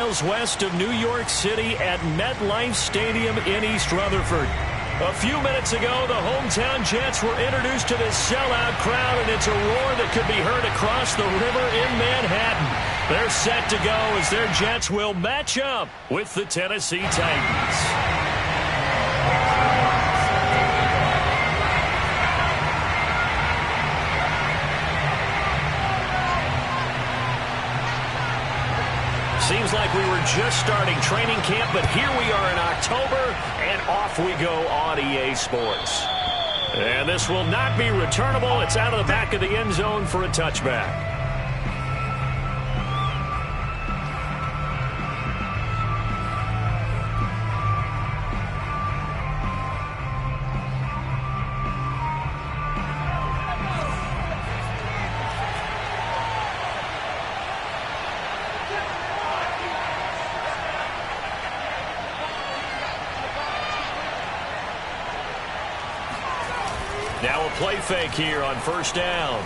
miles west of New York City at MetLife Stadium in East Rutherford. A few minutes ago, the hometown Jets were introduced to this sellout crowd, and it's a roar that could be heard across the river in Manhattan. They're set to go as their Jets will match up with the Tennessee Titans. Seems like we were just starting training camp, but here we are in October, and off we go on EA Sports. And this will not be returnable. It's out of the back of the end zone for a touchback. Now a play fake here on first down.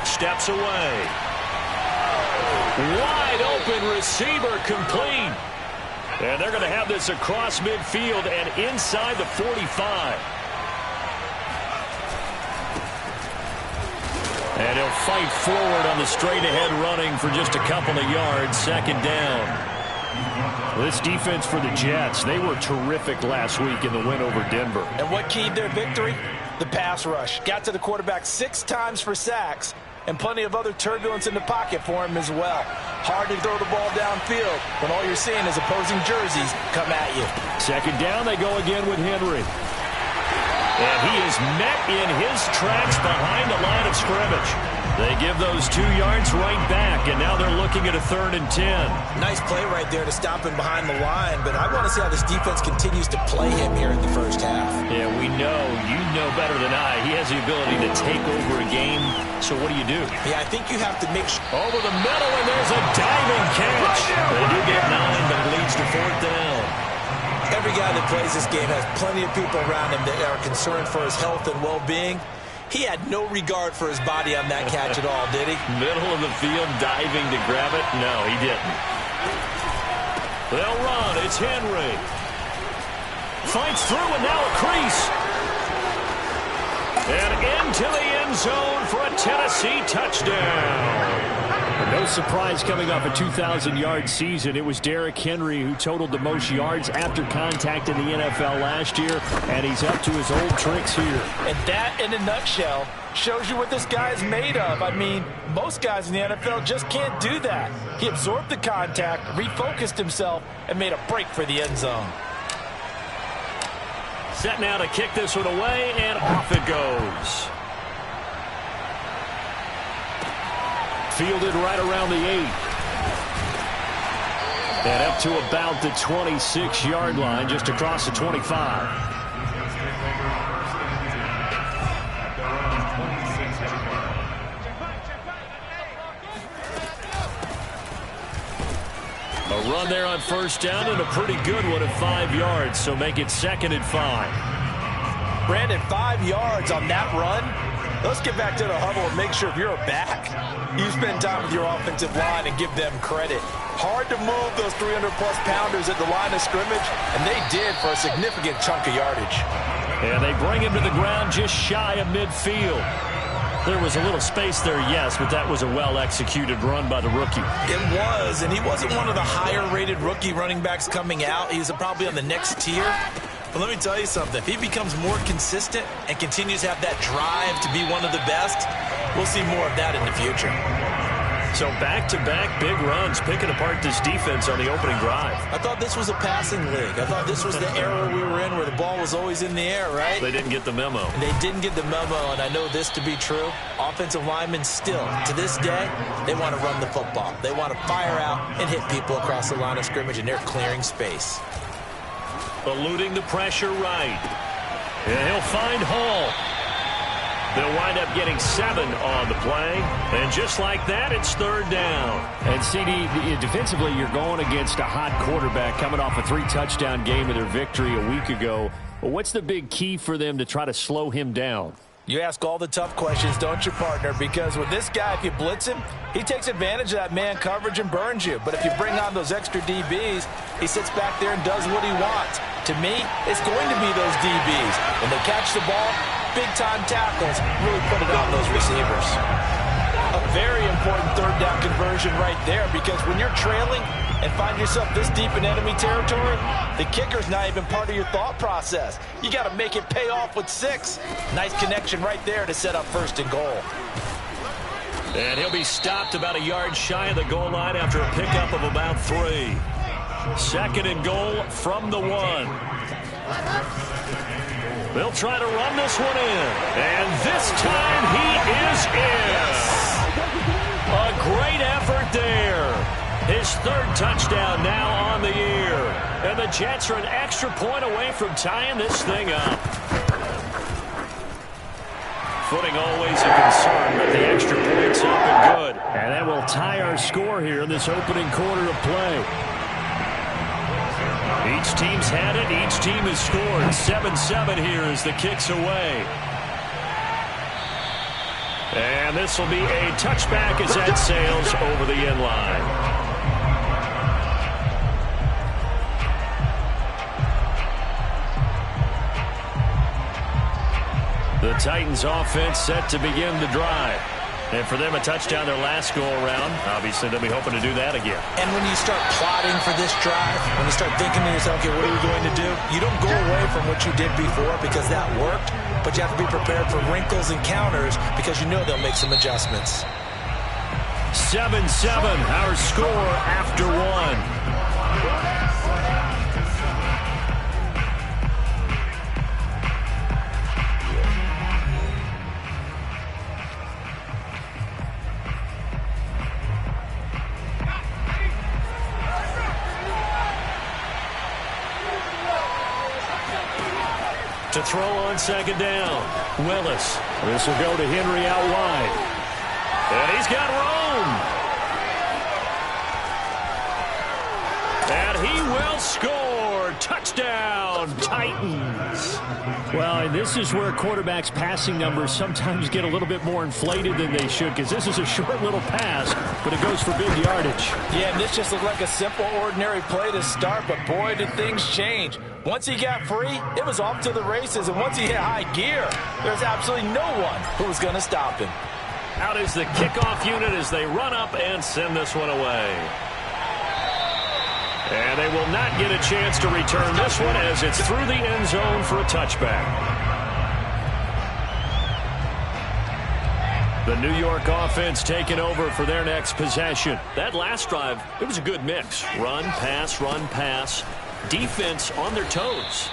Steps away. Wide open receiver complete. And they're going to have this across midfield and inside the 45. And he'll fight forward on the straight-ahead running for just a couple of yards. Second down. This defense for the Jets, they were terrific last week in the win over Denver. And what keyed their victory? The pass rush. Got to the quarterback 6 times for sacks, and plenty of other turbulence in the pocket for him as well. Hard to throw the ball downfield when all you're seeing is opposing jerseys come at you. Second down, they go again with Henry. And he is met in his tracks behind the line of scrimmage. They give those 2 yards right back, and now they're looking at a 3rd and 10. Nice play right there to stop him behind the line, but I want to see how this defense continues to play him here in the first half. Yeah, we know, you know better than I, he has the ability to take over a game, so what do you do? Yeah, I think you have to make sure. Over the middle, and there's a diving catch. They do get 9, but it leads to 4th down. Every guy that plays this game has plenty of people around him that are concerned for his health and well-being. He had no regard for his body on that catch at all, did he? Middle of the field, diving to grab it? No, he didn't. They'll run. It's Henry. Fights through, and now a crease. And into the end zone for a Tennessee touchdown. No surprise coming off a 2,000-yard season. It was Derrick Henry who totaled the most yards after contact in the NFL last year, and he's up to his old tricks here. And that, in a nutshell, shows you what this guy is made of. I mean, most guys in the NFL just can't do that. He absorbed the contact, refocused himself, and made a break for the end zone. Set now to kick this one away, and off it goes. Fielded right around the 8. And up to about the 26-yard line, just across the 25. A run there on first down, and a pretty good one at 5 yards, so make it 2nd and 5. Brandon, 5 yards on that run. Let's get back to the huddle and make sure if you're a back, you spend time with your offensive line and give them credit. Hard to move those 300-plus pounders at the line of scrimmage, and they did for a significant chunk of yardage. And they bring him to the ground just shy of midfield. There was a little space there, yes, but that was a well-executed run by the rookie. It was, and he wasn't one of the higher-rated rookie running backs coming out. He's probably on the next tier. But let me tell you something. If he becomes more consistent and continues to have that drive to be one of the best, we'll see more of that in the future. So back-to-back big runs, picking apart this defense on the opening drive. I thought this was a passing league. I thought this was the era we were in where the ball was always in the air, right? They didn't get the memo. They didn't get the memo, and I know this to be true. Offensive linemen still, to this day, they want to run the football. They want to fire out and hit people across the line of scrimmage, and they're clearing space. Eluding the pressure right. And he'll find Hall. They'll wind up getting 7 on the play. And just like that, it's 3rd down. And CD, defensively, you're going against a hot quarterback coming off a 3-touchdown game of their victory a week ago. Well, what's the big key for them to try to slow him down? You ask all the tough questions, don't you, partner? Because with this guy, if you blitz him, he takes advantage of that man coverage and burns you. But if you bring on those extra DBs, he sits back there and does what he wants. To me, it's going to be those DBs. When they catch the ball, big-time tackles really put it on those receivers. A very important third down conversion right there, because when you're trailing and find yourself this deep in enemy territory, the kicker's not even part of your thought process. You got to make it pay off with 6. Nice connection right there to set up 1st and goal. And he'll be stopped about a yard shy of the goal line after a pickup of about 3. 2nd and goal from the 1. They'll try to run this one in. And this time he is in. A great effort there. His 3rd touchdown now on the year. And the Jets are an extra point away from tying this thing up. Footing always a concern, but the extra point's up and good. And that will tie our score here in this opening quarter of play. Each team's had it. Each team has scored. 7-7 here as the kick's away. And this will be a touchback as that sails over the end line. The Titans offense set to begin the drive. And for them, a touchdown their last go-around. Obviously, they'll be hoping to do that again. And when you start plotting for this drive, when you start thinking to yourself, okay, what are we going to do? You don't go away from what you did before because that worked, but you have to be prepared for wrinkles and counters because you know they'll make some adjustments. 7-7, our score after 1. To throw on 2nd down. Willis. This will go to Henry out wide. And he's got room. And he will score. Touchdown, Titans. Well, and this is where quarterbacks' passing numbers sometimes get a little bit more inflated than they should, because this is a short little pass, but it goes for big yardage. Yeah, and this just looked like a simple, ordinary play to start, but boy, did things change. Once he got free, it was off to the races, and once he hit high gear, there's absolutely no one who was going to stop him. Out is the kickoff unit as they run up and send this one away. And they will not get a chance to return this one as it's through the end zone for a touchback. The New York offense taking over for their next possession. That last drive, it was a good mix. Run, pass, defense on their toes.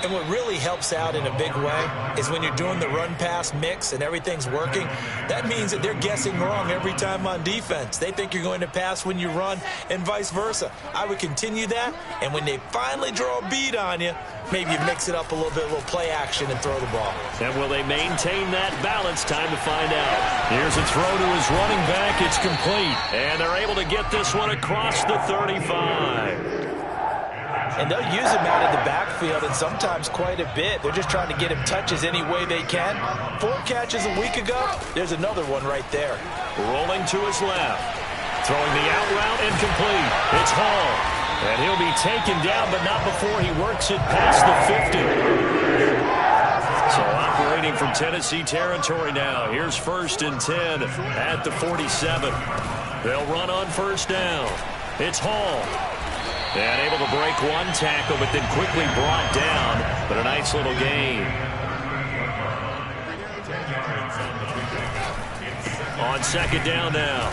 And what really helps out in a big way is when you're doing the run-pass mix and everything's working, that means that they're guessing wrong every time on defense. They think you're going to pass when you run and vice versa. I would continue that, and when they finally draw a beat on you, maybe you mix it up a little bit, a little play action and throw the ball. And will they maintain that balance? Time to find out. Here's a throw to his running back. It's complete. And they're able to get this one across the 35. And they'll use him out of the backfield, and sometimes quite a bit. They're just trying to get him touches any way they can. 4 catches a week ago. There's another one right there. Rolling to his left. Throwing the out route incomplete. It's Hall. And he'll be taken down, but not before he works it past the 50. So operating from Tennessee territory now. Here's 1st and 10 at the 47. They'll run on 1st down. It's Hall. And able to break one tackle, but then quickly brought down. But a nice little gain. On 2nd down now.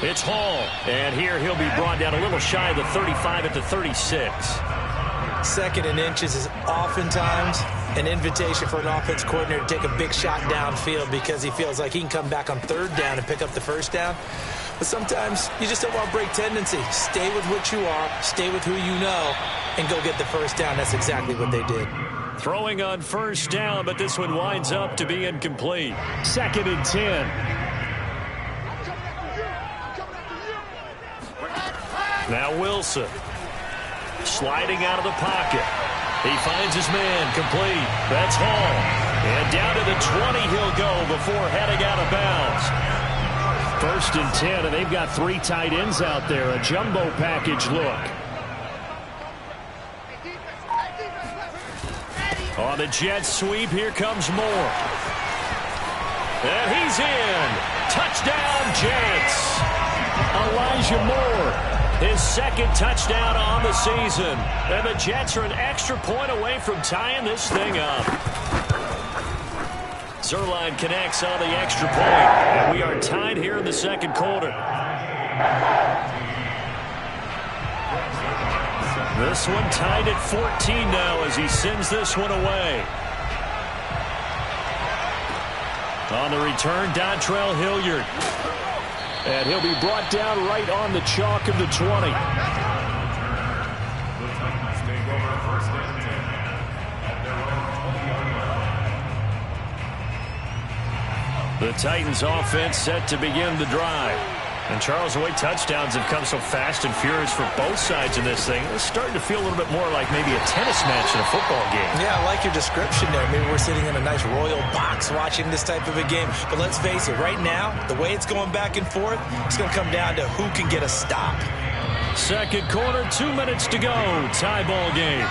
It's Hall. And here he'll be brought down a little shy of the 35 at the 36. 2nd and inches is oftentimes an invitation for an offense coordinator to take a big shot downfield because he feels like he can come back on 3rd down and pick up the 1st down. But sometimes you just don't want to break tendency. Stay with what you are, stay with who you know, and go get the 1st down. That's exactly what they did. Throwing on 1st down, but this one winds up to be incomplete. 2nd and 10. Now Wilson. Sliding out of the pocket. He finds his man complete. That's Hall. And down to the 20 he'll go before heading out of bounds. 1st and 10, and they've got 3 tight ends out there. A jumbo package look. On the jet sweep, here comes Moore. And he's in. Touchdown, Jets. Elijah Moore, his 2nd touchdown on the season. And the Jets are an extra point away from tying this thing up. Zuerlein connects on the extra point. And we are tied here in the 2nd quarter. This one tied at 14 now as he sends this one away. On the return, Dontrell Hilliard. And he'll be brought down right on the chalk of the 20. The Titans offense set to begin the drive. And Charles, the way touchdowns have come so fast and furious for both sides in this thing, it's starting to feel a little bit more like maybe a tennis match in a football game. Yeah, I like your description there. Maybe we're sitting in a nice royal box watching this type of a game. But let's face it, right now, the way it's going back and forth, it's going to come down to who can get a stop. 2nd quarter, 2 minutes to go. Tie ball game.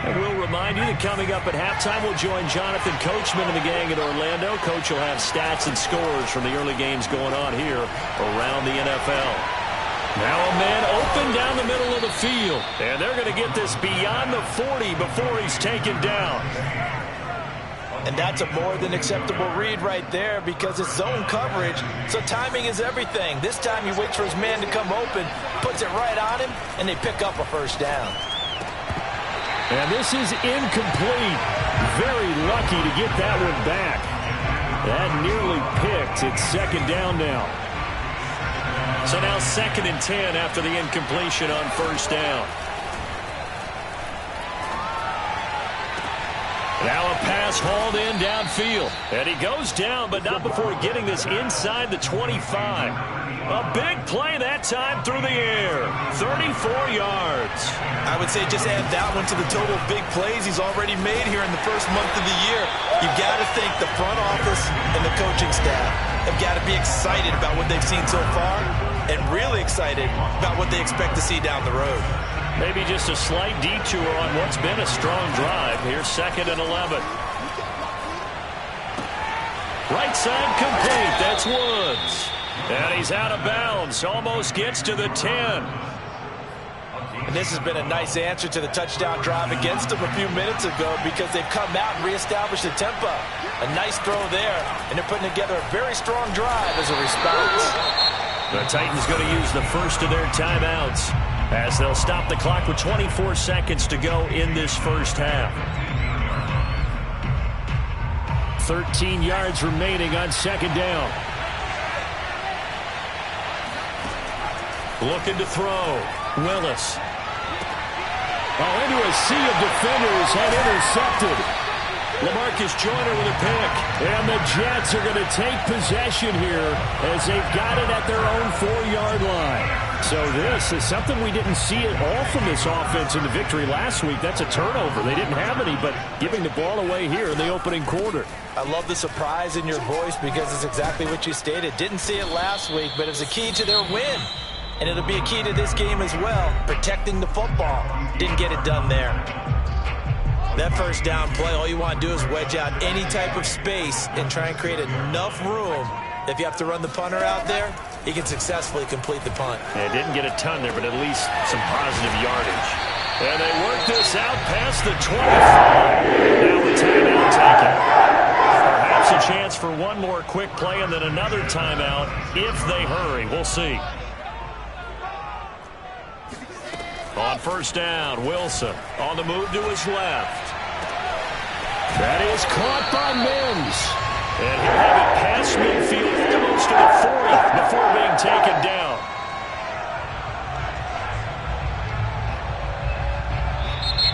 We'll remind you that coming up at halftime, we'll join Jonathan Coachman and the gang in Orlando. Coach will have stats and scores from the early games going on here around the NFL. Now a man open down the middle of the field. And they're going to get this beyond the 40 before he's taken down. And that's a more than acceptable read right there because it's zone coverage, so timing is everything. This time he waits for his man to come open, puts it right on him, and they pick up a 1st down. And this is incomplete. Very lucky to get that one back. That nearly picked. It's 2nd down now. So now 2nd and 10 after the incompletion on 1st down. Now a pass hauled in downfield. And he goes down, but not before getting this inside the 25. A big play that time through the air. 34 yards. I would say just add that one to the total of big plays he's already made here in the 1st month of the year. You've got to think the front office and the coaching staff have got to be excited about what they've seen so far and really excited about what they expect to see down the road. Maybe just a slight detour on what's been a strong drive. Here's 2nd and 11. Right side complete. That's Woods. And he's out of bounds. Almost gets to the 10. And this has been a nice answer to the touchdown drive against them a few minutes ago because they've come out and reestablished the tempo. A nice throw there, and they're putting together a very strong drive as a response. The Titans going to use the 1st of their timeouts as they'll stop the clock with 24 seconds to go in this 1st half. 13 yards remaining on 2nd down. Looking to throw. Willis. Oh, into a sea of defenders and intercepted. LaMarcus Joyner with a pick. And the Jets are going to take possession here as they've got it at their own 4-yard line. So this is something we didn't see at all from this offense in the victory last week. That's a turnover. They didn't have any, but giving the ball away here in the opening quarter. I love the surprise in your voice because it's exactly what you stated. Didn't see it last week, but it's a key to their win. And it'll be a key to this game as well, protecting the football. Didn't get it done there. That 1st down play, all you want to do is wedge out any type of space and try and create enough room. If you have to run the punter out there, he can successfully complete the punt. Yeah, didn't get a ton there, but at least some positive yardage. And they work this out past the 25. Now a timeout taken. Perhaps a chance for one more quick play and then another timeout if they hurry. We'll see. On 1st down, Wilson on the move to his left. That is caught by Mims. And he'll have it past midfield almost to the 40 before being taken down.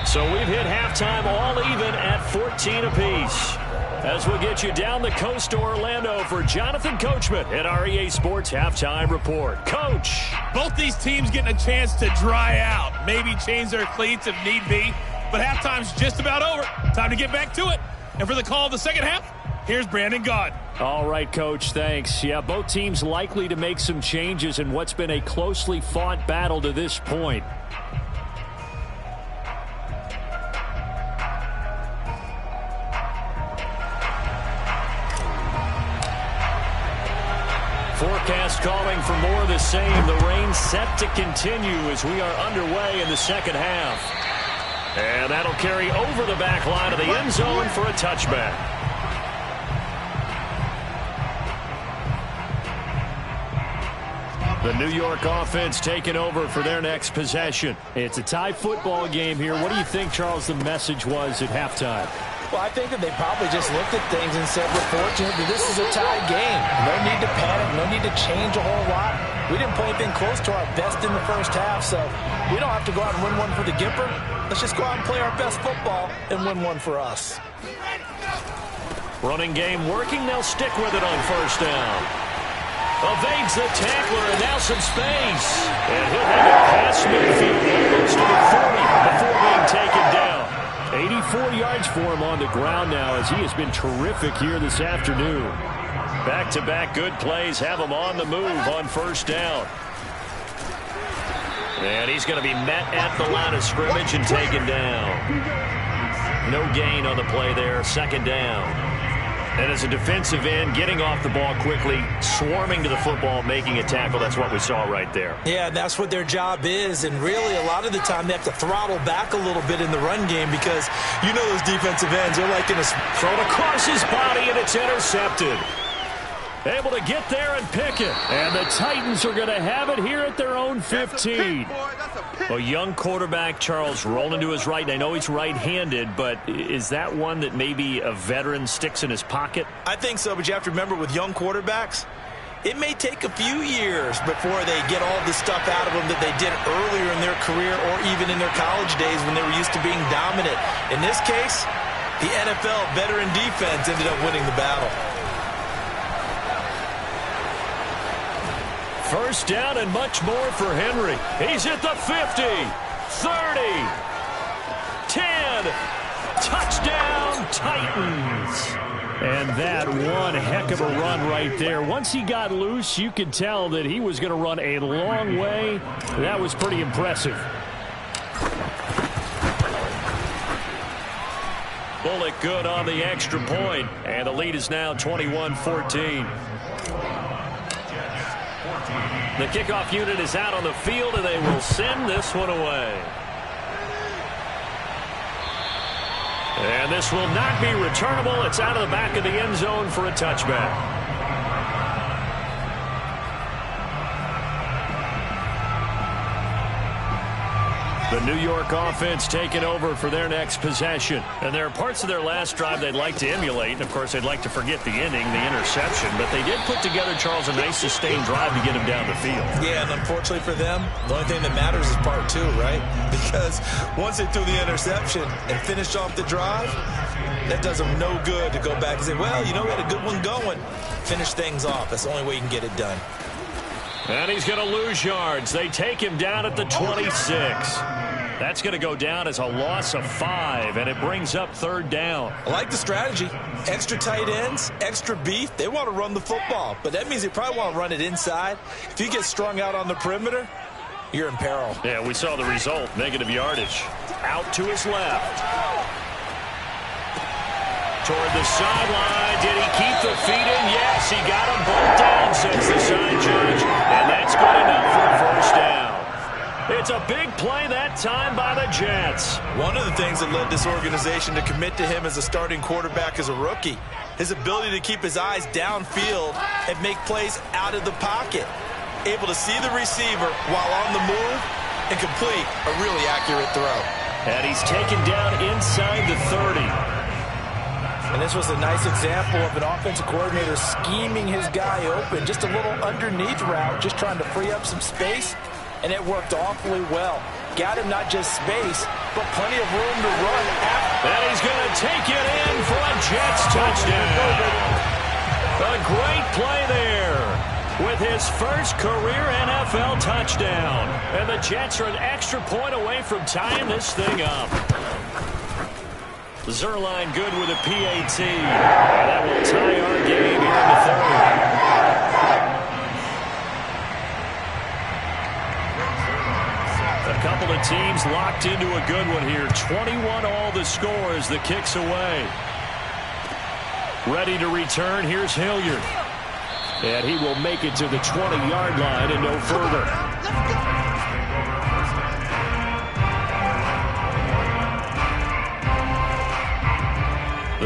So we've hit halftime all even at 14 apiece. as we'll get you down the coast to Orlando for Jonathan Coachman at our EA Sports Halftime Report. Coach. Both these teams getting a chance to dry out, maybe change their cleats if need be, but halftime's just about over. Time to get back to it. And for the call of the second half, here's Brandon Gaudin. All right, Coach, thanks. Yeah, both teams likely to make some changes in what's been a closely fought battle to this point. Forecast calling for more of the same. The rain set to continue as we are underway in the second half. And that'll carry over the back line of the end zone for a touchback. The New York offense taking over for their next possession. It's a tie football game here. What do you think, Charles, the message was at halftime? Well, I think that they probably just looked at things and said, we're fortunate that this is a tie game. No need to panic, no need to change a whole lot. We didn't play anything close to our best in the first half, so we don't have to go out and win one for the Gipper. Let's just go out and play our best football and win one for us. Running game working. They'll stick with it on first down. Evades the tackler, and now some space. And he'll have it past midfield almost to the 40 before being taken down. 84 yards for him on the ground now as he has been terrific here this afternoon. Back-to-back good plays have him on the move on first down. And he's going to be met at the line of scrimmage and taken down. No gain on the play there, second down. And as a defensive end, getting off the ball quickly, swarming to the football, making a tackle, that's what we saw right there. Yeah, that's what their job is, and really a lot of the time they have to throttle back a little bit in the run game because you know those defensive ends, they're like in a... Thrown across his body, and it's intercepted. Able to get there and pick it. And the Titans are going to have it here at their own 15. A young quarterback, Charles, rolling to his right. And I know he's right-handed, but is that one that maybe a veteran sticks in his pocket? I think so, but you have to remember with young quarterbacks, it may take a few years before they get all the stuff out of them that they did earlier in their career or even in their college days when they were used to being dominant. In this case, the NFL veteran defense ended up winning the battle. First down and much more for Henry. He's at the 50, 30, 10, touchdown Titans. And that one heck of a run right there. Once he got loose, you could tell that he was going to run a long way. That was pretty impressive. Bullock good on the extra point, and the lead is now 21-14. The kickoff unit is out on the field, and they will send this one away. And this will not be returnable. It's out of the back of the end zone for a touchback. The New York offense taking over for their next possession. And there are parts of their last drive they'd like to emulate. And, of course, they'd like to forget the ending, the interception. But they did put together, Charles, a nice sustained drive to get him down the field. Yeah, and unfortunately for them, the only thing that matters is part two, right? Because once they threw the interception and finished off the drive, that does them no good to go back and say, well, you know, we had a good one going. Finish things off. That's the only way you can get it done. And he's going to lose yards. They take him down at the 26. That's going to go down as a loss of 5, and it brings up third down. I like the strategy. Extra tight ends, extra beef. They want to run the football, but that means they probably want to run it inside. If you get strung out on the perimeter, you're in peril. Yeah, we saw the result. Negative yardage. Out to his left. Toward the sideline. Did he keep the feet in? Yes, he got them both down, says the side judge. And that's good enough for a first down. It's a big play that time by the Jets. One of the things that led this organization to commit to him as a starting quarterback as a rookie, his ability to keep his eyes downfield and make plays out of the pocket. Able to see the receiver while on the move and complete a really accurate throw. And he's taken down inside the 30. And this was a nice example of an offensive coordinator scheming his guy open. Just a little underneath route, just trying to free up some space. And it worked awfully well. Got him not just space, but plenty of room to run after. And he's going to take it in for a Jets touchdown. A great play there with his first career NFL touchdown. And the Jets are an extra point away from tying this thing up. Zuerlein good with a PAT. And that will tie our game here in the third. A couple of teams locked into a good one here. 21 all the score as the kick's away. Ready to return. Here's Hilliard. And he will make it to the 20-yard line and no further.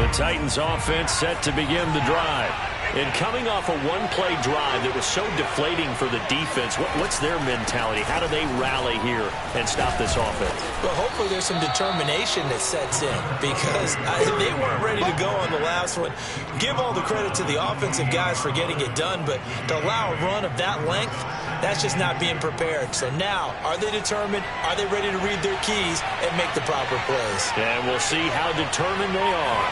The Titans offense set to begin the drive. And coming off a one-play drive that was so deflating for the defense, what's their mentality? How do they rally here and stop this offense? Well, hopefully there's some determination that sets in because they weren't ready to go on the last one. Give all the credit to the offensive guys for getting it done, but to allow a run of that length, that's just not being prepared. So now, are they determined? Are they ready to read their keys and make the proper plays? And we'll see how determined they are.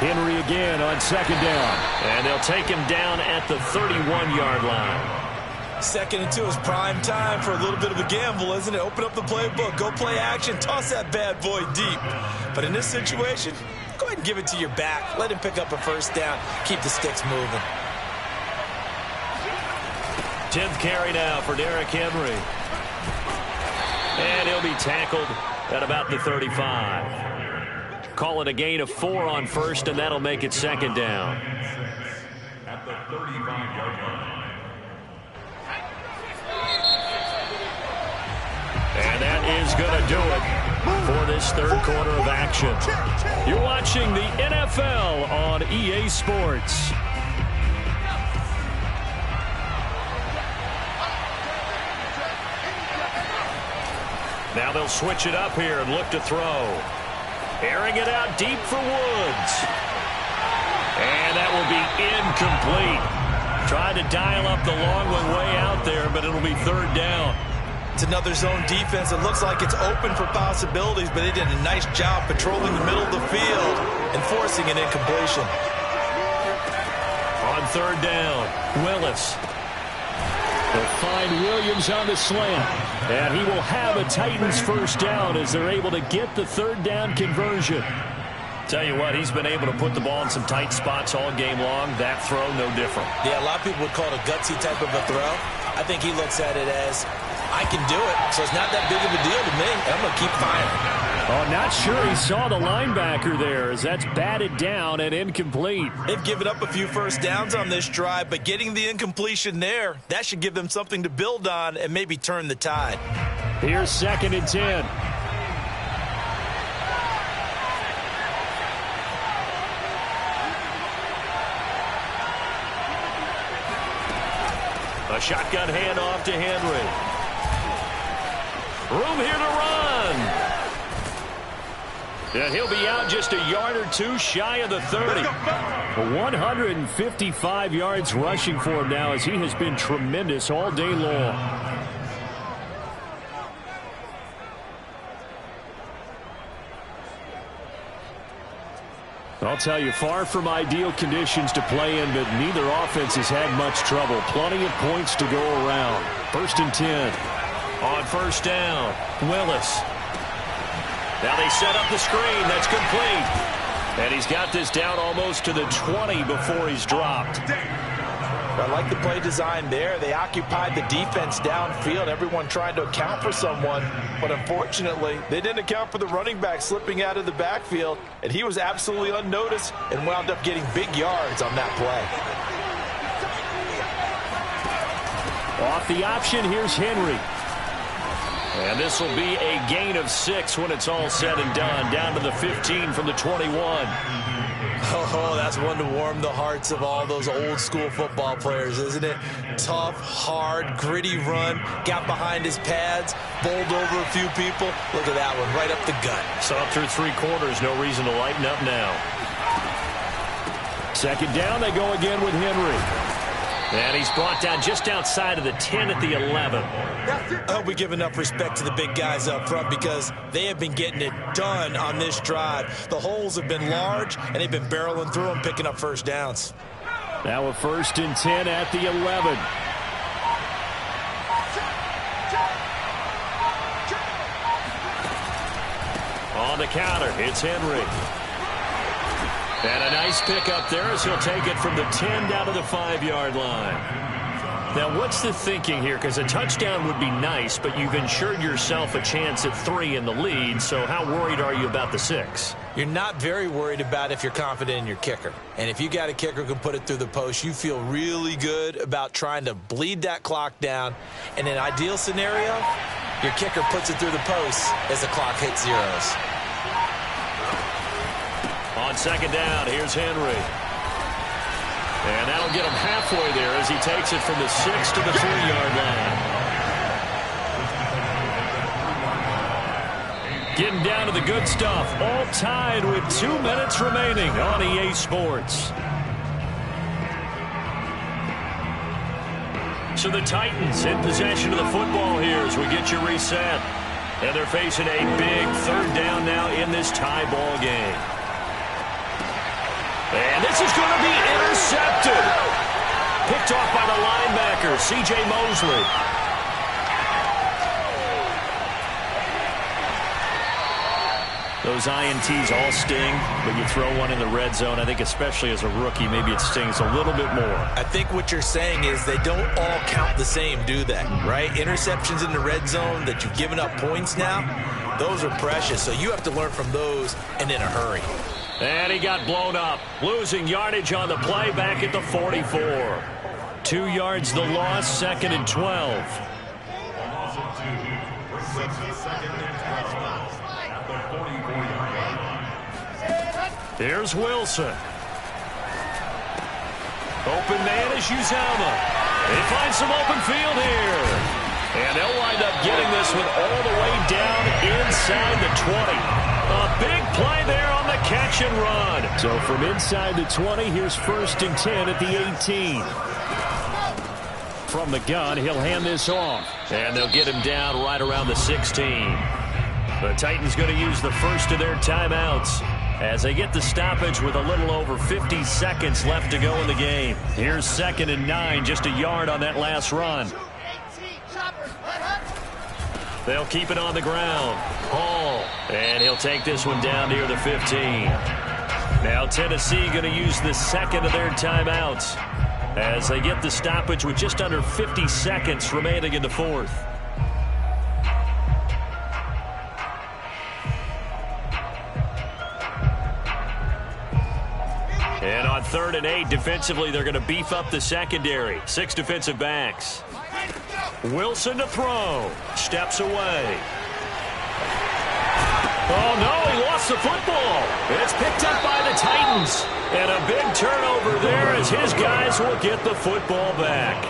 Henry again on second down. And they'll take him down at the 31-yard line. Second and 2 is prime time for a little bit of a gamble, isn't it? Open up the playbook, go play action, toss that bad boy deep. But in this situation, go ahead and give it to your back. Let him pick up a first down. Keep the sticks moving. 10th carry now for Derrick Henry. And he'll be tackled at about the 35. Call it a gain of 4 on first, and that'll make it second down. At the 35-yard line. And that is going to do it for this third quarter of action. You're watching the NFL on EA Sports. Now they'll switch it up here and look to throw. Airing it out deep for Woods. And that will be incomplete. Tried to dial up the long one way out there, but it'll be third down. It's another zone defense. It looks like it's open for possibilities, but they did a nice job patrolling the middle of the field and forcing an incompletion. On third down, Willis. They'll find Williams on the slant. And he will have a Titans first down as they're able to get the third down conversion. Tell you what, he's been able to put the ball in some tight spots all game long. That throw, no different. Yeah, a lot of people would call it a gutsy type of a throw. I think he looks at it as, I can do it, so it's not that big of a deal to me. I'm going to keep firing. Oh, not sure he saw the linebacker there as that's batted down and incomplete. They've given up a few first downs on this drive, but getting the incompletion there, that should give them something to build on and maybe turn the tide. Here's second and 10. A shotgun handoff to Henry. Room here to run. And he'll be out just a yard or two shy of the 30. 155 yards rushing for him now as he has been tremendous all day long. I'll tell you, far from ideal conditions to play in, but neither offense has had much trouble. Plenty of points to go around. First and 10. On first down, Willis. Now they set up the screen. That's complete. And he's got this down almost to the 20 before he's dropped. I like the play design there. They occupied the defense downfield. Everyone trying to account for someone. But unfortunately, they didn't account for the running back slipping out of the backfield. And he was absolutely unnoticed and wound up getting big yards on that play. Off the option, here's Henry. And this will be a gain of 6 when it's all said and done. Down to the 15 from the 21. Oh, that's one to warm the hearts of all those old school football players, isn't it? Tough, hard, gritty run. Got behind his pads, bowled over a few people. Look at that one, right up the gut. So up through 3 quarters, no reason to lighten up now. Second down, they go again with Henry. And he's brought down just outside of the 10 at the 11. I hope we give enough respect to the big guys up front because they have been getting it done on this drive. The holes have been large, and they've been barreling through them, picking up first downs. Now a 1st and 10 at the 11. On the counter, it's Henry. And a nice pick up there as he'll take it from the 10 down to the 5-yard line. Now, what's the thinking here? Because a touchdown would be nice, but you've ensured yourself a chance at 3 in the lead, so how worried are you about the 6? You're not very worried about if you're confident in your kicker. And if you got a kicker who can put it through the post, you feel really good about trying to bleed that clock down. In an ideal scenario, your kicker puts it through the post as the clock hits zeros. On 2nd down, here's Henry. And that'll get him halfway there as he takes it from the 6 to the 3-yard line. Getting down to the good stuff. All tied with 2 minutes remaining on EA Sports. So the Titans in possession of the football here as we get you reset. And they're facing a big 3rd down now in this tie ball game. And this is going to be intercepted. Picked off by the linebacker, C.J. Mosley. Those INTs all sting, but you throw one in the red zone. I think especially as a rookie, maybe it stings a little bit more. I think what you're saying is they don't all count the same, do they? Right? Interceptions in the red zone that you've given up points now, those are precious. So you have to learn from those and in a hurry. And he got blown up, losing yardage on the play back at the 44. 2 yards the loss, 2nd and 12. Here's Wilson. Open man is Uzomah. They find some open field here. And they'll wind up getting this one all the way down inside the 20. A big play there on the catch and run. So from inside the 20, here's 1st and 10 at the 18. From the gun, he'll hand this off. And they'll get him down right around the 16. The Titans going to use the first of their timeouts as they get the stoppage with a little over 50 seconds left to go in the game. Here's 2nd and 9, just a yard on that last run. They'll keep it on the ground. Hall, and he'll take this one down near the 15. Now Tennessee going to use the 2nd of their timeouts as they get the stoppage with just under 50 seconds remaining in the 4th. And on 3rd and 8, defensively, they're going to beef up the secondary. 6 defensive backs. Wilson to throw. Steps away. Oh, no, he lost the football. It's picked up by the Titans. And a big turnover there as his guys will get the football back.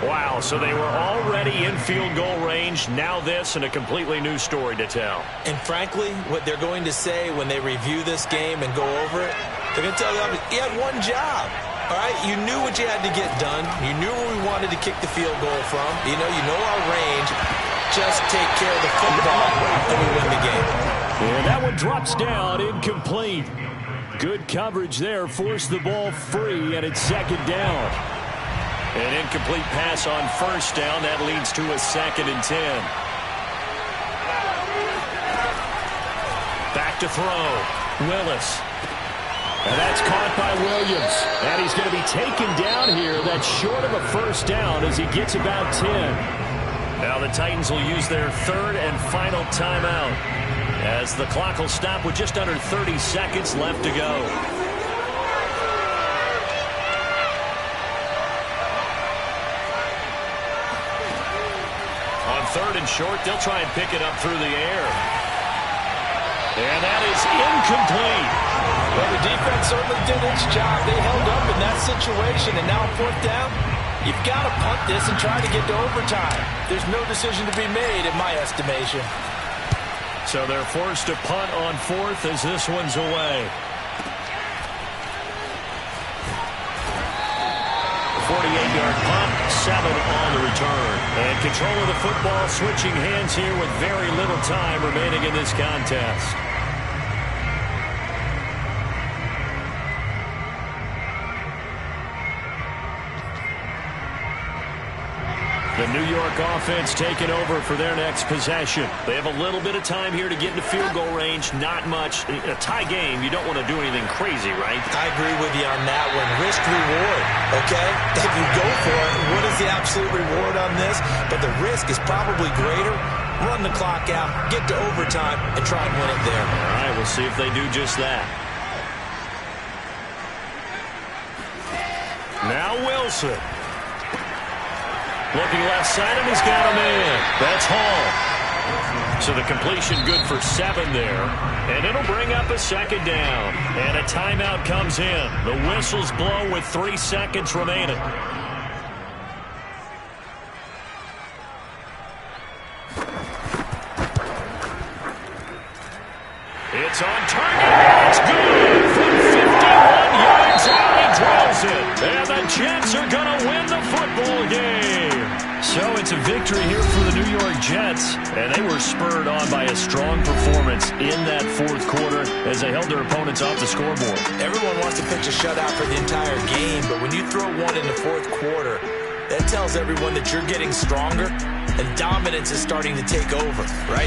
Wow, so they were already in field goal range. Now this and a completely new story to tell. And frankly, what they're going to say when they review this game and go over it, they're going to tell you, he had one job. All right, you knew what you had to get done. You knew where we wanted to kick the field goal from. You know our range. Just take care of the football, and we win the game. And that one drops down, incomplete. Good coverage there, forced the ball free, and it's 2nd down. An incomplete pass on 1st down. That leads to a 2nd and 10. Back to throw. Willis. And that's caught by Williams. And he's going to be taken down here. That's short of a 1st down as he gets about 10. Now the Titans will use their 3rd and final timeout as the clock will stop with just under 30 seconds left to go. On 3rd and short, they'll try and pick it up through the air. And that is incomplete. Well, the defense certainly did its job. They held up in that situation, and now 4th down, you've got to punt this and try to get to overtime. There's no decision to be made in my estimation. So they're forced to punt on 4th as this one's away. 48-yard punt, 7 on the return. And control of the football switching hands here with very little time remaining in this contest. The New York offense taking over for their next possession. They have a little bit of time here to get into field goal range. Not much. A tie game, you don't want to do anything crazy, right? I agree with you on that one. Risk-reward, okay? If you go for it, what is the absolute reward on this? But the risk is probably greater. Run the clock out, get to overtime, and try and win it there. All right, we'll see if they do just that. Now Wilson. Looking left side, and he's got him in. That's Hall. So the completion good for 7 there. And it'll bring up a second down. And a timeout comes in. The whistles blow with 3 seconds remaining. It's on target. It's good. From 51 yards out, he drills it. And the Jets are going to win the football game. So it's a victory here for the New York Jets. And they were spurred on by a strong performance in that fourth quarter as they held their opponents off the scoreboard. Everyone wants to pitch a shutout for the entire game, but when you throw one in the fourth quarter, that tells everyone that you're getting stronger and dominance is starting to take over, right?